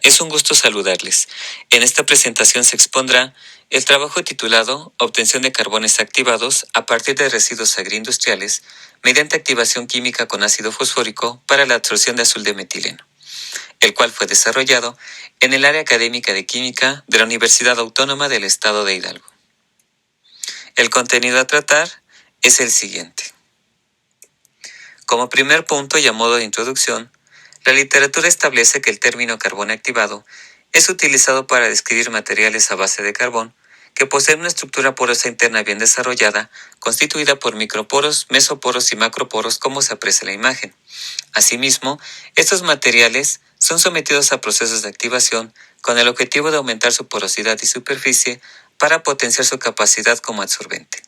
Es un gusto saludarles. En esta presentación se expondrá el trabajo titulado Obtención de carbones activados a partir de residuos agroindustriales mediante activación química con ácido fosfórico para la absorción de azul de metileno, el cual fue desarrollado en el área académica de química de la Universidad Autónoma del Estado de Hidalgo. El contenido a tratar es el siguiente. Como primer punto y a modo de introducción, la literatura establece que el término carbón activado es utilizado para describir materiales a base de carbón que poseen una estructura porosa interna bien desarrollada, constituida por microporos, mesoporos y macroporos, como se aprecia en la imagen. Asimismo, estos materiales son sometidos a procesos de activación con el objetivo de aumentar su porosidad y superficie para potenciar su capacidad como absorbente.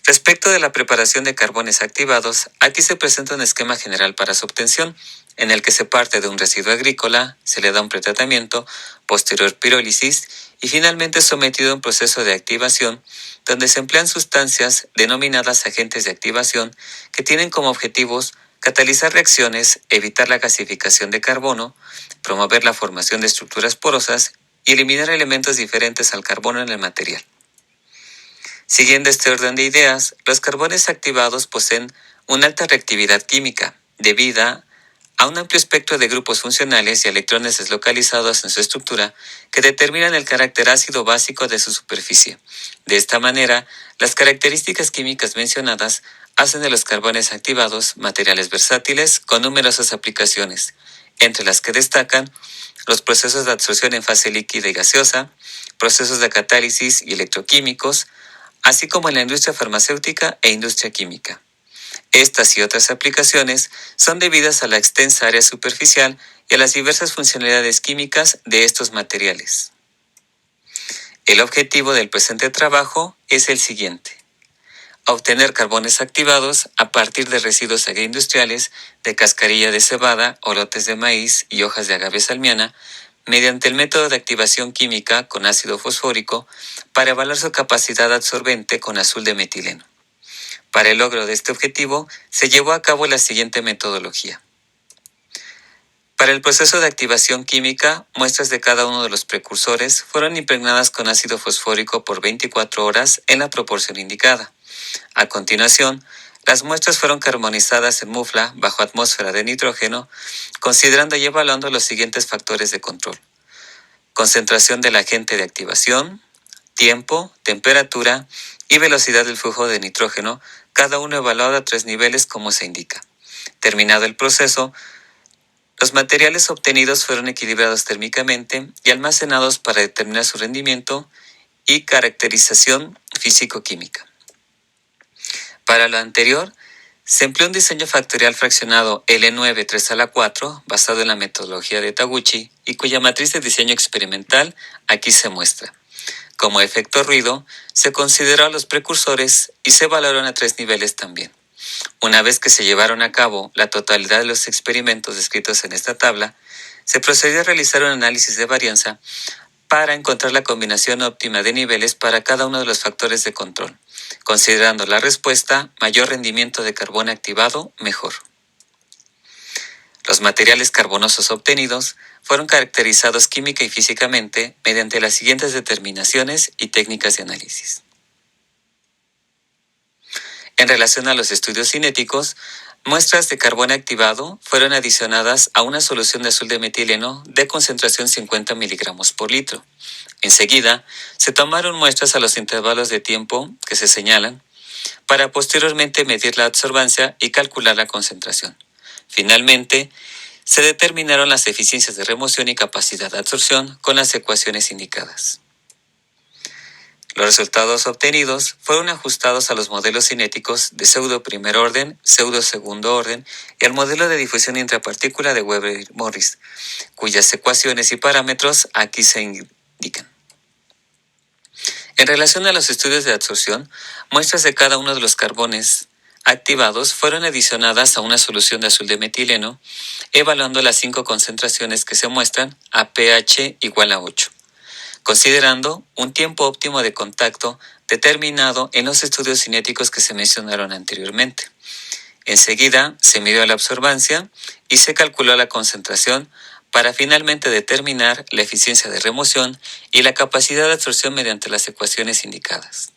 Respecto de la preparación de carbones activados, aquí se presenta un esquema general para su obtención, en el que se parte de un residuo agrícola, se le da un pretratamiento, posterior pirólisis y finalmente es sometido a un proceso de activación, donde se emplean sustancias denominadas agentes de activación que tienen como objetivos catalizar reacciones, evitar la gasificación de carbono, promover la formación de estructuras porosas y eliminar elementos diferentes al carbono en el material. Siguiendo este orden de ideas, los carbones activados poseen una alta reactividad química, debida a un amplio espectro de grupos funcionales y electrones deslocalizados en su estructura que determinan el carácter ácido básico de su superficie. De esta manera, las características químicas mencionadas hacen de los carbones activados materiales versátiles con numerosas aplicaciones, entre las que destacan los procesos de absorción en fase líquida y gaseosa, procesos de catálisis y electroquímicos, así como en la industria farmacéutica e industria química. Estas y otras aplicaciones son debidas a la extensa área superficial y a las diversas funcionalidades químicas de estos materiales. El objetivo del presente trabajo es el siguiente: obtener carbones activados a partir de residuos agroindustriales de cascarilla de cebada, olotes de maíz y hojas de agave salmiana, mediante el método de activación química con ácido fosfórico para evaluar su capacidad absorbente con azul de metileno. Para el logro de este objetivo, se llevó a cabo la siguiente metodología. Para el proceso de activación química, muestras de cada uno de los precursores fueron impregnadas con ácido fosfórico por 24 horas en la proporción indicada. A continuación, las muestras fueron carbonizadas en mufla bajo atmósfera de nitrógeno, considerando y evaluando los siguientes factores de control: concentración del agente de activación, tiempo, temperatura y velocidad del flujo de nitrógeno, cada uno evaluado a 3 niveles como se indica. Terminado el proceso, los materiales obtenidos fueron equilibrados térmicamente y almacenados para determinar su rendimiento y caracterización físico-química. Para lo anterior, se empleó un diseño factorial fraccionado L9 3 a la 4, basado en la metodología de Taguchi, y cuya matriz de diseño experimental aquí se muestra. Como efecto ruido, se consideró a los precursores y se valoraron a 3 niveles también. Una vez que se llevaron a cabo la totalidad de los experimentos descritos en esta tabla, se procedió a realizar un análisis de varianza para encontrar la combinación óptima de niveles para cada uno de los factores de control, considerando la respuesta mayor rendimiento de carbón activado mejor. Los materiales carbonosos obtenidos fueron caracterizados química y físicamente mediante las siguientes determinaciones y técnicas de análisis. En relación a los estudios cinéticos, muestras de carbón activado fueron adicionadas a una solución de azul de metileno de concentración 50 miligramos por litro. Enseguida, se tomaron muestras a los intervalos de tiempo que se señalan para posteriormente medir la absorbancia y calcular la concentración. Finalmente, se determinaron las eficiencias de remoción y capacidad de absorción con las ecuaciones indicadas. Los resultados obtenidos fueron ajustados a los modelos cinéticos de pseudo primer orden, pseudo segundo orden y al modelo de difusión intrapartícula de Weber y Morris, cuyas ecuaciones y parámetros aquí se indican. En relación a los estudios de absorción, muestras de cada uno de los carbones activados fueron adicionadas a una solución de azul de metileno, evaluando las 5 concentraciones que se muestran a pH igual a 8. Considerando un tiempo óptimo de contacto determinado en los estudios cinéticos que se mencionaron anteriormente. Enseguida se midió la absorbancia y se calculó la concentración para finalmente determinar la eficiencia de remoción y la capacidad de absorción mediante las ecuaciones indicadas.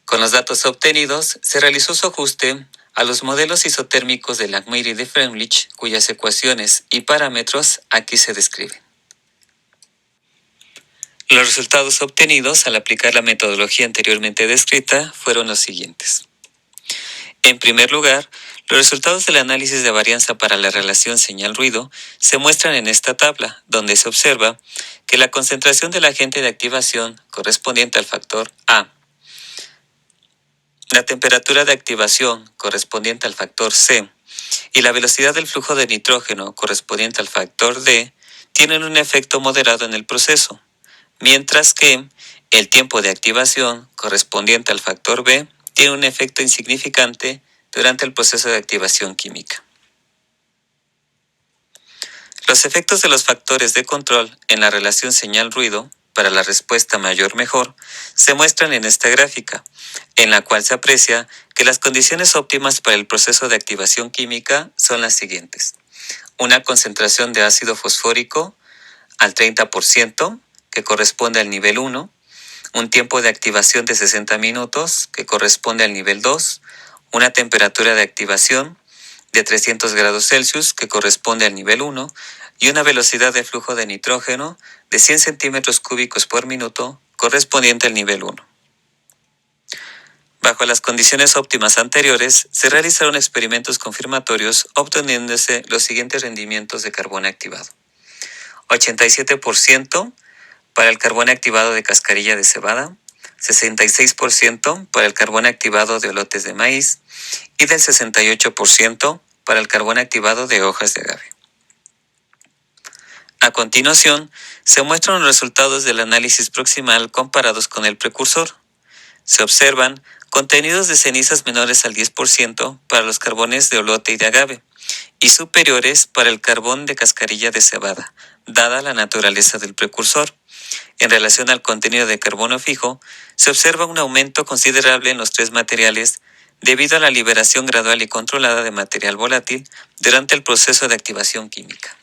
Con los datos obtenidos, se realizó su ajuste a los modelos isotérmicos de Langmuir y de Freundlich, cuyas ecuaciones y parámetros aquí se describen. Los resultados obtenidos al aplicar la metodología anteriormente descrita fueron los siguientes. En primer lugar, los resultados del análisis de varianza para la relación señal-ruido se muestran en esta tabla, donde se observa que la concentración del agente de activación correspondiente al factor A, la temperatura de activación correspondiente al factor C y la velocidad del flujo de nitrógeno correspondiente al factor D tienen un efecto moderado en el proceso, mientras que el tiempo de activación correspondiente al factor B tiene un efecto insignificante durante el proceso de activación química. Los efectos de los factores de control en la relación señal-ruido para la respuesta mayor-mejor se muestran en esta gráfica, en la cual se aprecia que las condiciones óptimas para el proceso de activación química son las siguientes. Una concentración de ácido fosfórico al 30%, que corresponde al nivel 1, un tiempo de activación de 60 minutos, que corresponde al nivel 2, una temperatura de activación de 300 grados Celsius, que corresponde al nivel 1, y una velocidad de flujo de nitrógeno de 100 centímetros cúbicos por minuto, correspondiente al nivel 1. Bajo las condiciones óptimas anteriores, se realizaron experimentos confirmatorios obteniéndose los siguientes rendimientos de carbón activado. 87% para el carbón activado de cascarilla de cebada, 66% para el carbón activado de elotes de maíz y del 68% para el carbón activado de hojas de agave. A continuación, se muestran los resultados del análisis proximal comparados con el precursor. Se observan contenidos de cenizas menores al 10% para los carbones de elote y de agave, y superiores para el carbón de cascarilla de cebada, dada la naturaleza del precursor. En relación al contenido de carbono fijo, se observa un aumento considerable en los tres materiales debido a la liberación gradual y controlada de material volátil durante el proceso de activación química.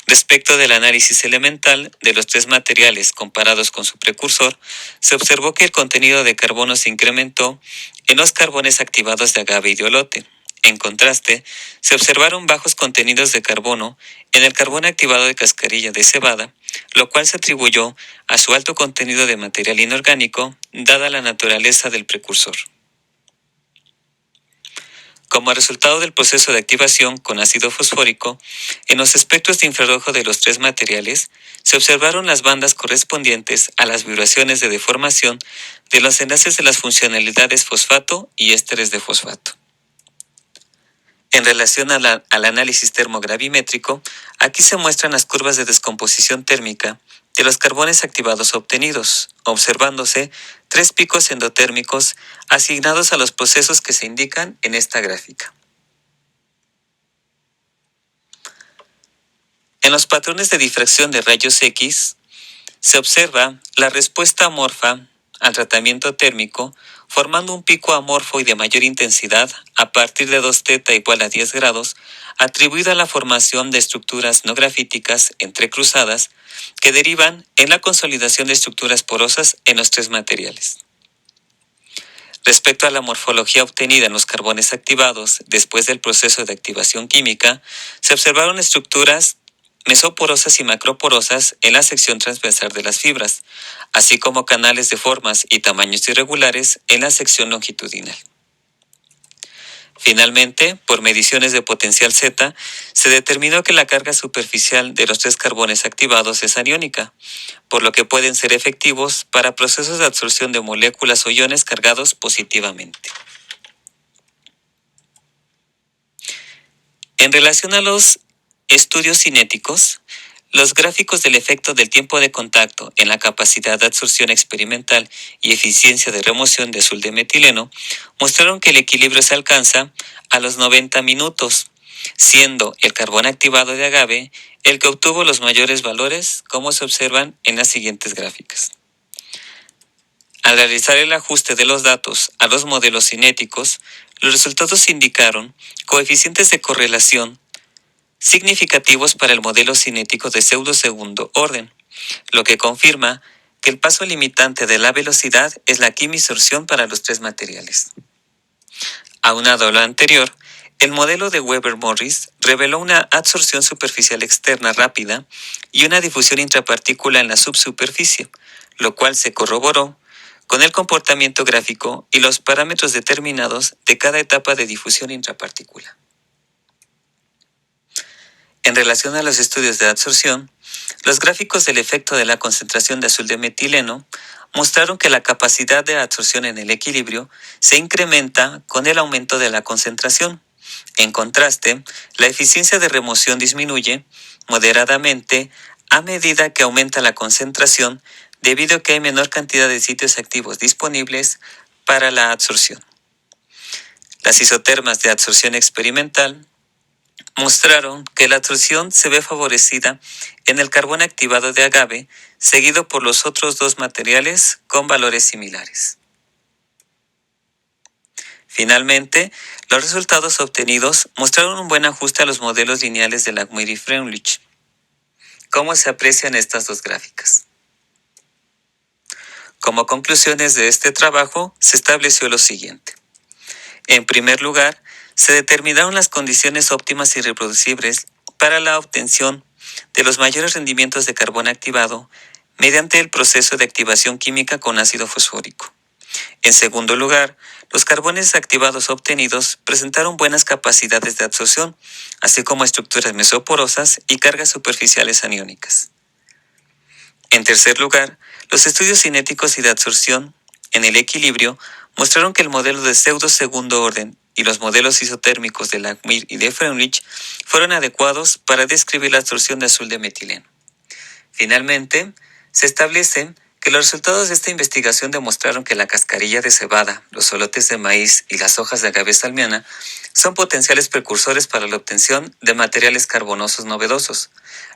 Respecto del análisis elemental de los tres materiales comparados con su precursor, se observó que el contenido de carbono se incrementó en los carbones activados de agave y de elote. En contraste, se observaron bajos contenidos de carbono en el carbón activado de cascarilla de cebada, lo cual se atribuyó a su alto contenido de material inorgánico, dada la naturaleza del precursor. Como resultado del proceso de activación con ácido fosfórico, en los espectros de infrarrojo de los tres materiales, se observaron las bandas correspondientes a las vibraciones de deformación de los enlaces de las funcionalidades fosfato y ésteres de fosfato. En relación al análisis termogravimétrico, aquí se muestran las curvas de descomposición térmica de los carbones activados obtenidos, observándose 3 picos endotérmicos asignados a los procesos que se indican en esta gráfica. En los patrones de difracción de rayos X, se observa la respuesta amorfa al tratamiento térmico, formando un pico amorfo y de mayor intensidad a partir de 2θ igual a 10 grados, atribuido a la formación de estructuras no grafíticas entrecruzadas que derivan en la consolidación de estructuras porosas en los tres materiales. Respecto a la morfología obtenida en los carbones activados después del proceso de activación química, se observaron estructuras mesoporosas y macroporosas en la sección transversal de las fibras, así como canales de formas y tamaños irregulares en la sección longitudinal. Finalmente, por mediciones de potencial Z, se determinó que la carga superficial de los tres carbones activados es aniónica, por lo que pueden ser efectivos para procesos de absorción de moléculas o iones cargados positivamente. En relación a los estudios cinéticos, los gráficos del efecto del tiempo de contacto en la capacidad de absorción experimental y eficiencia de remoción de azul de metileno mostraron que el equilibrio se alcanza a los 90 minutos, siendo el carbón activado de agave el que obtuvo los mayores valores, como se observan en las siguientes gráficas. Al realizar el ajuste de los datos a los modelos cinéticos, los resultados indicaron coeficientes de correlación significativos para el modelo cinético de pseudo-segundo orden, lo que confirma que el paso limitante de la velocidad es la quimisorción para los tres materiales. Aunado a lo anterior, el modelo de Weber-Morris reveló una adsorción superficial externa rápida y una difusión intrapartícula en la subsuperficie, lo cual se corroboró con el comportamiento gráfico y los parámetros determinados de cada etapa de difusión intrapartícula. En relación a los estudios de adsorción, los gráficos del efecto de la concentración de azul de metileno mostraron que la capacidad de adsorción en el equilibrio se incrementa con el aumento de la concentración. En contraste, la eficiencia de remoción disminuye moderadamente a medida que aumenta la concentración debido a que hay menor cantidad de sitios activos disponibles para la adsorción. Las isotermas de adsorción experimental mostraron que la adsorción se ve favorecida en el carbón activado de agave, seguido por los otros dos materiales con valores similares. Finalmente, los resultados obtenidos mostraron un buen ajuste a los modelos lineales de Langmuir y Freundlich. ¿Cómo se aprecian estas dos gráficas? Como conclusiones de este trabajo, se estableció lo siguiente. En primer lugar, se determinaron las condiciones óptimas y reproducibles para la obtención de los mayores rendimientos de carbón activado mediante el proceso de activación química con ácido fosfórico. En segundo lugar, los carbones activados obtenidos presentaron buenas capacidades de absorción, así como estructuras mesoporosas y cargas superficiales aniónicas. En tercer lugar, los estudios cinéticos y de absorción en el equilibrio mostraron que el modelo de pseudo-segundo orden y los modelos isotérmicos de Langmuir y de Freundlich fueron adecuados para describir la absorción de azul de metileno. Finalmente, se establece que los resultados de esta investigación demostraron que la cascarilla de cebada, los solotes de maíz y las hojas de agave salmiana son potenciales precursores para la obtención de materiales carbonosos novedosos,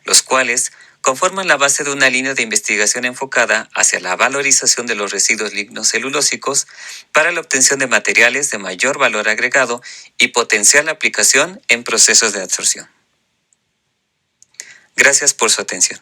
los cuales conforman la base de una línea de investigación enfocada hacia la valorización de los residuos lignocelulósicos para la obtención de materiales de mayor valor agregado y potencial aplicación en procesos de absorción. Gracias por su atención.